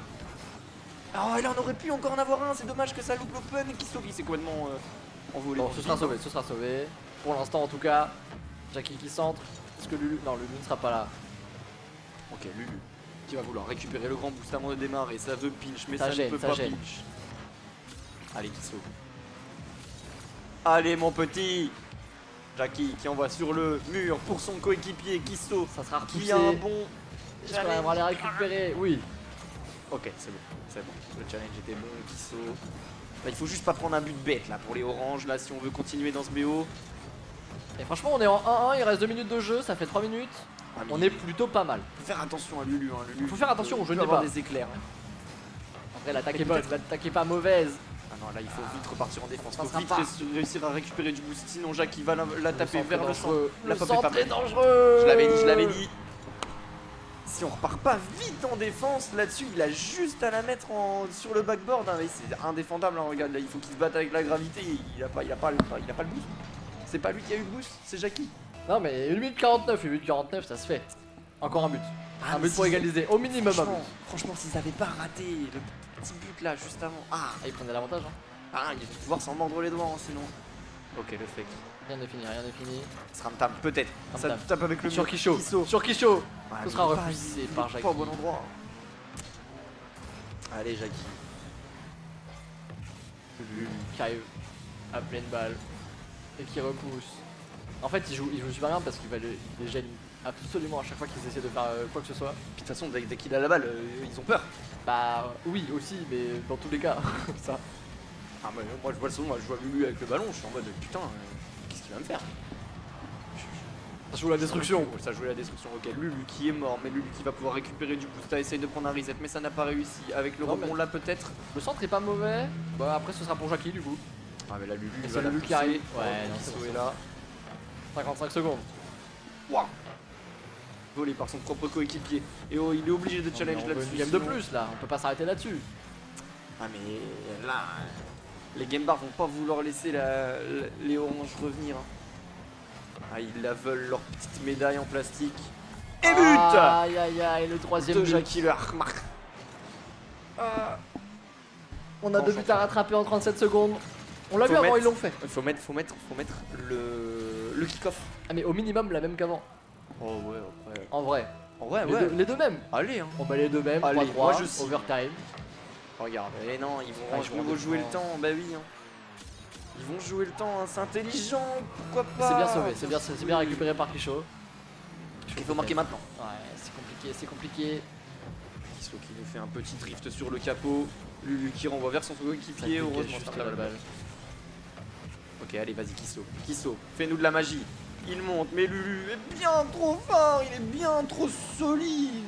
Ah, là on aurait pu encore en avoir un, c'est dommage que ça loupe l'open et qu'il sauve, il s'est complètement envolé. Bon, ce sera sauvé, ce sera sauvé. Pour l'instant en tout cas. Jackie qui centre. Est-ce que Lulu. Non, Lulu ne sera pas là. Ok, Lulu qui va vouloir récupérer le grand boost avant de démarrer, ça veut pinch, mais Ça ça, gêne, ne peut ça pas gêne. pinch. Allez, qui sauve. Allez mon petit Jackie qui envoie sur le mur pour son coéquipier Kisso Ça sera repoussé. qui a un bon Est-ce qu'on arrivera à les récupérer? Oui. Ok, c'est bon. Le challenge était bon, Kisso. Bah, il faut juste pas prendre un but bête là pour les oranges là si on veut continuer dans ce BO. Et franchement, on est en 1-1, il reste 2 minutes de jeu, ça fait 3 minutes. Ah, mais On est plutôt pas mal. faut faire attention à Lulu. Hein. Lulu Faut faire attention au jeu peut de avoir débat. des éclairs. Hein. Après, l'attaque Mais est bonne, peut-être- l'attaque est pas mauvaise. Ah non, là il faut vite repartir en défense. Ça Faut sera vite pas. réussir à récupérer du boost. Sinon Jackie va la taper centre vers est le centre. dangereux. La Le pop est pas centre est mal. dangereux. Je l'avais dit. Si on repart pas vite en défense là-dessus, il a juste à la mettre sur le backboard. Hein. Mais c'est indéfendable. Hein. Regarde là, il faut qu'il se batte avec la gravité. Il a pas le boost. C'est pas lui qui a eu le boost, c'est Jackie. Non mais 1 minute 49, 1 minute 49, ça se fait. Encore un but. Un but pour égaliser, au minimum. Franchement, s'ils avaient pas raté le petit but là juste avant. Ah, Ils prenaient l'avantage. ils vont pouvoir s'en mordre les doigts sinon. Ok, le fake. Rien n'est fini, rien n'est fini. Sramtam, peut-être. Ça Ramtam. tape avec le Sur mur. Kisho. Kisso. Sur Kisho. Ouais, Ce mais sera il est pas- repoussé il est par pas Jackie. au bon endroit. Allez, Jackie. Qui arrive à pleine balle et qui repousse. En fait, il joue super bien parce qu'il les gêne absolument à chaque fois qu'ils essaient de faire quoi que ce soit. Puis de toute façon, dès qu'il a la balle, ils ont peur. Bah oui aussi, mais dans tous les cas, ça. Ah, moi je vois le son, moi je vois Lulu avec le ballon, je suis en mode putain, qu'est-ce qu'il va me faire? Ça joue la destruction. Ça joue la destruction, ok. Lulu qui est mort, mais Lulu qui va pouvoir récupérer du boost. Essaye de prendre un reset, mais ça n'a pas réussi. Avec le Non, rebond mais- là peut-être. Le centre est pas mauvais. Bah après ce sera pour Jackie du coup. Ah, mais là Lulu, Et il c'est va la Lulu qui pousser. arrive. Ouais, Ouais, non, Kisso c'est bon, est là. 55 secondes. Waouh. Volé par son propre coéquipier. Et oh, il est obligé de challenge On veut là-dessus. une game de sinon- plus là, on peut pas s'arrêter là-dessus. Ah, mais là, les Game Bars vont pas vouloir laisser les oranges revenir. Ah, ils la veulent, leur petite médaille en plastique. Et but Aïe aïe aïe, le troisième de but. Jackie le Harmark. On a deux buts à rattraper en 37 secondes. On l'a Faut vu avant, mettre- ils l'ont fait. Faut mettre le kick-off. Ah mais au minimum la même qu'avant. Oh ouais, ouais. En vrai. Ouais, Les deux mêmes. Allez, hein. On met les deux mêmes, Allez, 3-3, moi, je signe. overtime. Regarde. Et non, ils Ah, vont, ils ils vont vont jouer le défendre. temps. Bah oui. Hein. Ils vont jouer le temps. Hein. C'est intelligent. Pourquoi pas? C'est bien sauvé, c'est bien récupéré par Kisho. Il faut marquer maintenant. Ouais, c'est compliqué. Kisso qui nous fait un petit drift sur le capot. Lulu qui renvoie vers son coéquipier. Ça pique Heureusement, juste ça la tape balle. Ok, allez, vas-y, Kisso. Kisso, fais-nous de la magie. Il monte, mais Lulu est bien trop fort. Il est bien trop solide.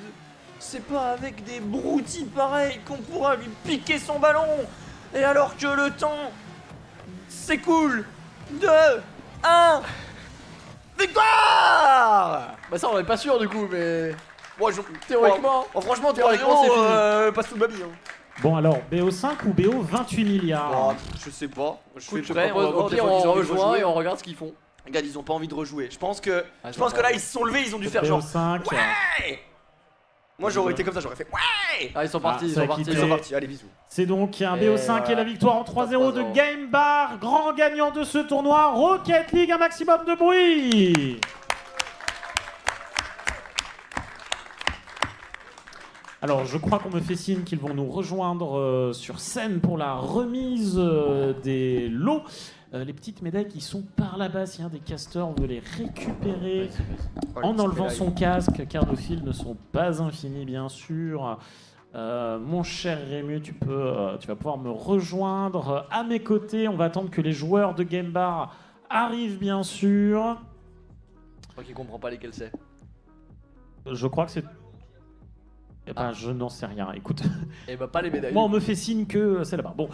C'est pas avec des broutilles pareils qu'on pourra lui piquer son ballon. Et alors que le temps s'écoule. 2, 1. Victoire! Bah ça on est pas sûr du coup, mais Moi, théoriquement. Oh, franchement, Théoriquement, c'est fini. passe tout baby. Hein. Bon alors, BO5 ou BO 28 milliards Oh, je sais pas. Je Écoute, suis je prêt. propose, au pire on rejoint et on regarde ce qu'ils font. Regarde, ils ont pas envie de rejouer. Je pense que, Ah, je pense que là, ils se sont levés, ils ont dû faire genre. BO5. Ouais! Moi, j'aurais été comme ça, j'aurais fait ouais! Ah ils sont partis, Ah, ils ça sont a partis. quitté. Ils sont partis, allez, bisous. C'est donc un Et BO5 et voilà. la victoire en 3-0 de 3-0. Game Bar, grand gagnant de ce tournoi. Rocket League, un maximum de bruit. Alors, je crois qu'on me fait signe qu'ils vont nous rejoindre sur scène pour la remise des lots. Les petites médailles qui sont par là-bas, s'il y a des casteurs, on veut les récupérer en enlevant son casque, car nos fils ne sont pas infinis, bien sûr. Mon cher Rému, tu vas pouvoir me rejoindre à mes côtés. On va attendre que les joueurs de Game Bar arrivent, bien sûr. Je crois qu'il comprend pas lesquels c'est. Je crois que c'est... Eh ben, je n'en sais rien. Écoute, Et bah pas les médailles. moi, on me fait signe que c'est là-bas. Bon.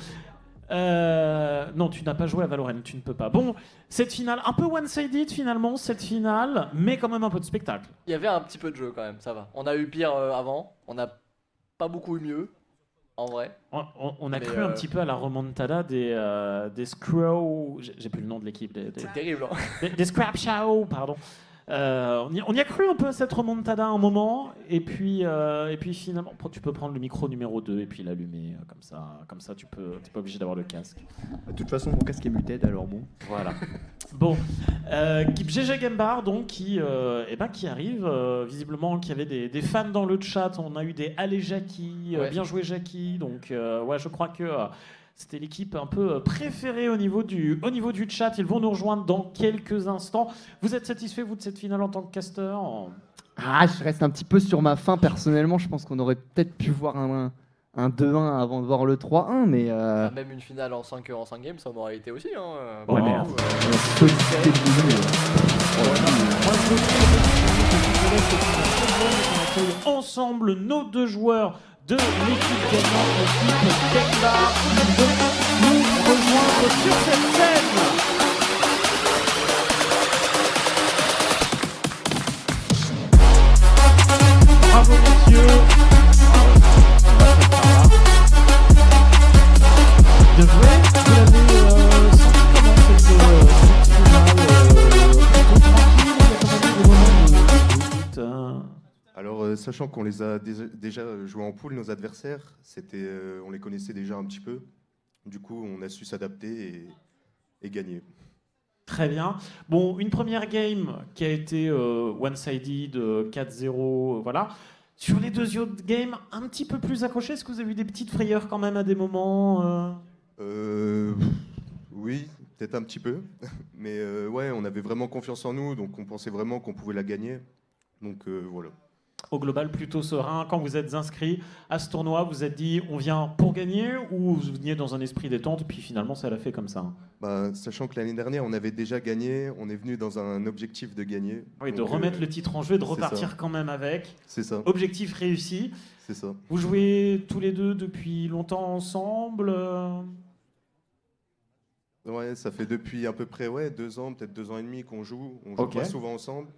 Non, tu n'as pas joué à Valorant, tu ne peux pas. Bon, cette finale, un peu one-sided finalement, cette finale, mais quand même un peu de spectacle. Il y avait un petit peu de jeu quand même, ça va. On a eu pire avant, on n'a pas beaucoup eu mieux, en vrai. On a Mais, cru un petit peu à la remontada des Scrow... J'ai plus le nom de l'équipe. C'est terrible. Hein. Des Scrap Show, pardon. On y a cru un peu à cette remontada un moment, et puis finalement, tu peux prendre le micro numéro 2 et puis l'allumer, comme ça t'es pas obligé d'avoir le casque. De toute façon, mon casque est muted, alors bon. Voilà. Bon, GG Game Bar, donc, qui arrive, visiblement, qu'il y avait des fans dans le chat, on a eu des allez Jackie, Ouais. bien joué Jackie, donc ouais, je crois que... c'était l'équipe un peu préférée au niveau du chat. Ils vont nous rejoindre dans quelques instants. Vous êtes satisfait, vous, de cette finale en tant que caster? Ah, je reste un petit peu sur ma faim personnellement. Je pense qu'on aurait peut-être pu voir un 2-1 avant de voir le 3-1, mais Même une finale en 5 games, ça m'aurait été aussi. Hein. Ouais, mais- la solidité de Lulu, Moi, je vous accueille ensemble nos deux joueurs de l'équipe gagnante, l'équipe Game Bar, qui vont nous rejoindre sur cette scène. Bravo messieurs. De vrai, vous l'avez senti comment cette finale plutôt tranquille, il y a quand même eu des moments de doute, hein. Alors Sachant qu'on les a déjà joués en poule, nos adversaires, on les connaissait déjà un petit peu. Du coup, on a su s'adapter et gagner. Très bien. Bon, une première game qui a été one-sided, 4-0, voilà. Sur les deux autres games, un petit peu plus accrochés, est-ce que vous avez eu des petites frayeurs quand même à des moments Oui, peut-être un petit peu. Mais ouais, on avait vraiment confiance en nous, donc on pensait vraiment qu'on pouvait la gagner. Donc voilà. Au global, plutôt serein. Quand vous êtes inscrit à ce tournoi, vous êtes dit on vient pour gagner ou vous veniez dans un esprit détente, puis finalement ça l'a fait comme ça? Bah, sachant que l'année dernière, on avait déjà gagné, on est venu dans un objectif de gagner. Oui, de Donc, remettre le titre en jeu et de c'est repartir ça. quand même avec. C'est ça, Objectif réussi. c'est ça. Vous jouez tous les deux depuis longtemps ensemble Ouais, ça fait depuis à peu près 2 ans, peut-être 2 ans et demi qu'on joue. On joue Ok. pas souvent ensemble.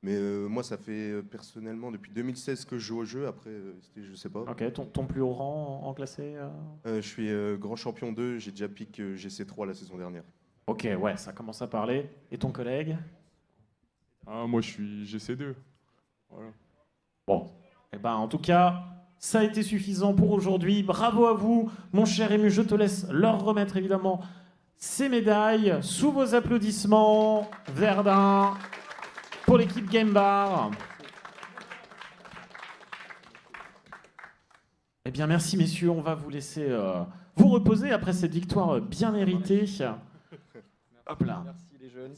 Mais moi, ça fait personnellement depuis 2016 que je joue au jeu. Après, je sais pas. Ok, ton plus haut rang en classé Je suis grand champion 2. J'ai déjà piqué GC3 la saison dernière. Ok, ouais, ça commence à parler. Et ton collègue? Moi, je suis GC2. Voilà. Bon, eh ben, en tout cas, ça a été suffisant pour aujourd'hui. Bravo à vous, mon cher Ému. Je te laisse leur remettre évidemment ces médailles sous vos applaudissements. Verdun pour l'équipe Game Bar. Eh bien, merci messieurs. On va vous laisser vous reposer après cette victoire bien méritée. Hop là. Merci les jeunes.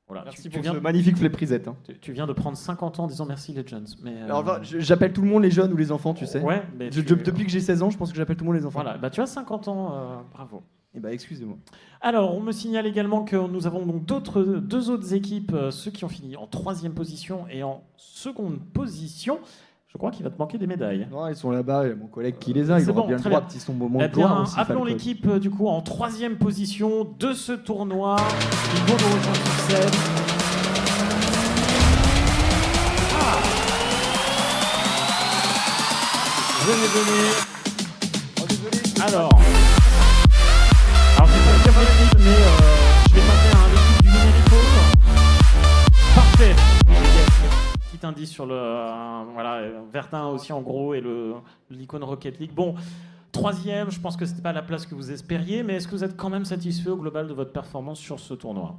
Voilà, Merci tu pour viens, ce magnifique fléprisette. Hein. tu viens de prendre 50 ans en disant merci Legends. Mais, Alors, enfin, j'appelle tout le monde les jeunes ou les enfants, tu sais. ouais, mais Depuis que j'ai 16 ans, je pense que j'appelle tout le monde les enfants. voilà, bah tu as 50 ans, bravo. Et bah excusez-moi. Alors, on me signale également que nous avons donc deux autres équipes, ceux qui ont fini en 3e position et en 2e position. Je crois qu'il va te manquer des médailles. Non, ils sont là-bas, il y a mon collègue qui les a, il C'est aura bon, bien le très droit, bien. petit son moment Eh de gloire bien, aussi. appelons Falcon. l'équipe du coup en 3e position de ce tournoi. Ils vont nous rejoindre sur scène. Ah. Venez. Alors, j'ai pas le câble d'équipe, mais je vais passer à l'équipe du numérico. Parfait. Petit indice sur le voilà, Verdun aussi en gros et l'icône Rocket League. Bon, 3e, je pense que c'était pas la place que vous espériez, mais est-ce que vous êtes quand même satisfait au global de votre performance sur ce tournoi?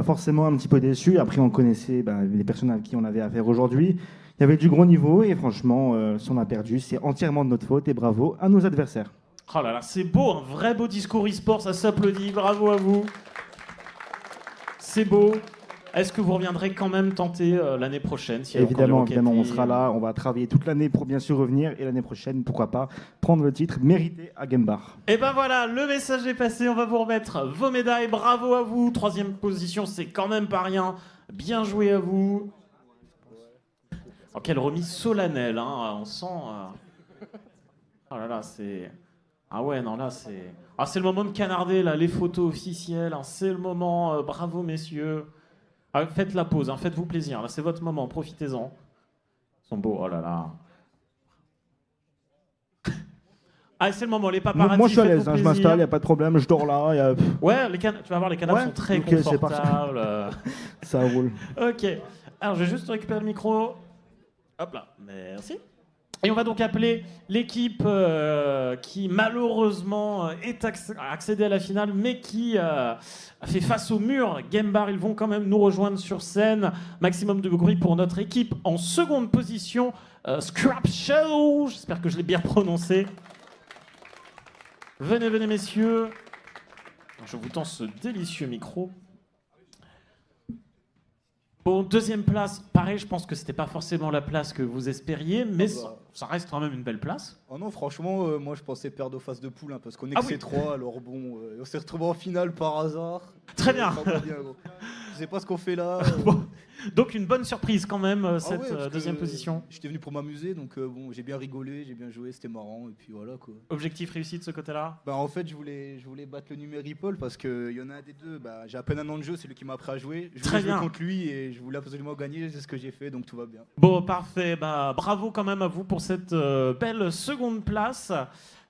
Forcément un petit peu déçu. Après, on connaissait les personnes à qui on avait affaire aujourd'hui. Il y avait du gros niveau et franchement, si on a perdu, c'est entièrement de notre faute et bravo à nos adversaires. Oh là là, c'est beau, un vrai beau discours e-sport, ça s'applaudit, bravo à vous. C'est beau. Est-ce que vous reviendrez quand même tenter l'année prochaine s'il y a encore du Évidemment, Rocket on League sera là, on va travailler toute l'année pour bien sûr revenir et l'année prochaine, pourquoi pas, prendre le titre mérité à Game Bar. Et ben voilà, le message est passé, on va vous remettre vos médailles, bravo à vous. 3e position, c'est quand même pas rien. Bien joué à vous. Oh, quelle remise solennelle, hein. On sent... Oh là là, c'est... Ah ouais, non, là, c'est... Ah, c'est le moment de canarder, là, les photos officielles, hein. C'est le moment, bravo messieurs. Ah, faites la pause, hein. Faites-vous plaisir, là, c'est votre moment, profitez-en. Ils sont beaux, oh là là. Ah, c'est le moment, les paparazzis. Moi je suis à faites-vous l'aise, je plaisir. m'installe, il n'y a pas de problème, je dors là, Ouais, tu vas voir, les canapes Ouais, sont très ok, c'est confortables. ça roule. Ok, alors je vais juste récupérer le micro. Hop là, merci. Et on va donc appeler l'équipe qui malheureusement est accédée à la finale, mais qui a fait face au mur. Game Bar, ils vont quand même nous rejoindre sur scène. Maximum de bruit pour notre équipe en 2e position. Scrap Show, j'espère que je l'ai bien prononcé. Venez messieurs. Je vous tends ce délicieux micro. Bon, 2e place, pareil, je pense que c'était pas forcément la place que vous espériez, mais ça reste quand même une belle place. Oh non, franchement, moi je pensais perdre aux phases de poule, hein, parce qu'on est Ah que oui. C3, alors bon, on s'est retrouvé en finale par hasard. Très bien. Ça va bien, gros. Je sais pas ce qu'on fait là. Bon, donc une bonne surprise quand même, Ah cette ouais, parce que 2e position. J'étais venu pour m'amuser, donc bon, j'ai bien rigolé, j'ai bien joué, c'était marrant, et puis voilà quoi. Objectif réussi de ce côté-là. Bah en fait, je voulais battre le Numéripol parce qu'il y en a un des deux, bah, j'ai à peine un an de jeu, c'est lui qui m'a appris à jouer. Je Très voulais jouer bien. contre lui et je voulais absolument gagner, c'est ce que j'ai fait, donc tout va bien. Bon, parfait. Bah, bravo quand même à vous pour cette belle 2e place.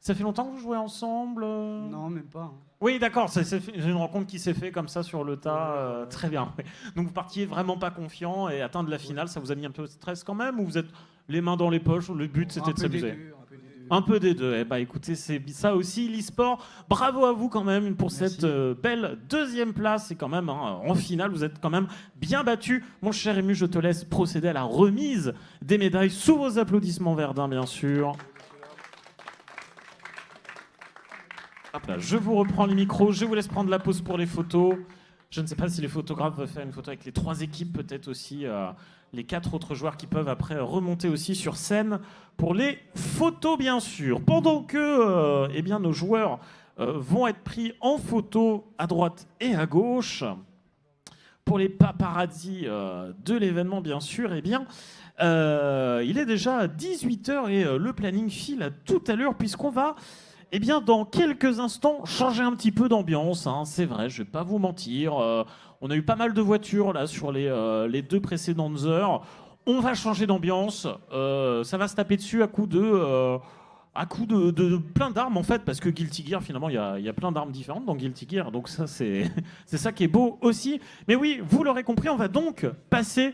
Ça fait longtemps que vous jouez ensemble Non, même pas. Hein. Oui, d'accord, c'est une rencontre qui s'est fait comme ça sur le tas. Très bien. Oui. Donc vous partiez vraiment pas confiant et atteindre la finale, ça vous a mis un peu de stress quand même ou vous êtes les mains dans les poches ou le but c'était de s'amuser? Un peu des deux. Eh ben, écoutez, c'est ça aussi l'e-sport. Bravo à vous quand même pour cette belle deuxième place. Et quand même, hein, en finale, vous êtes quand même bien battu. Mon cher Ému, je te laisse procéder à la remise des médailles sous vos applaudissements Verdun, bien sûr. Hop là, je vous reprends les micros, je vous laisse prendre la pause pour les photos. Je ne sais pas si les photographes veulent faire une photo avec les 3 équipes, peut-être aussi les 4 autres joueurs qui peuvent après remonter aussi sur scène pour les photos, bien sûr. Pendant que eh bien, nos joueurs vont être pris en photo à droite et à gauche, pour les paparazzis de l'événement, bien sûr, eh bien, il est déjà 18h et le planning file à tout à l'heure puisqu'on va... Eh bien, dans quelques instants, changer un petit peu d'ambiance. Hein, c'est vrai, je ne vais pas vous mentir. On a eu pas mal de voitures là sur les 2 précédentes heures. On va changer d'ambiance. Ça va se taper dessus à coup de plein d'armes en fait, parce que Guilty Gear, finalement, il y a plein d'armes différentes dans Guilty Gear. Donc ça, c'est ça qui est beau aussi. Mais oui, vous l'aurez compris, on va donc passer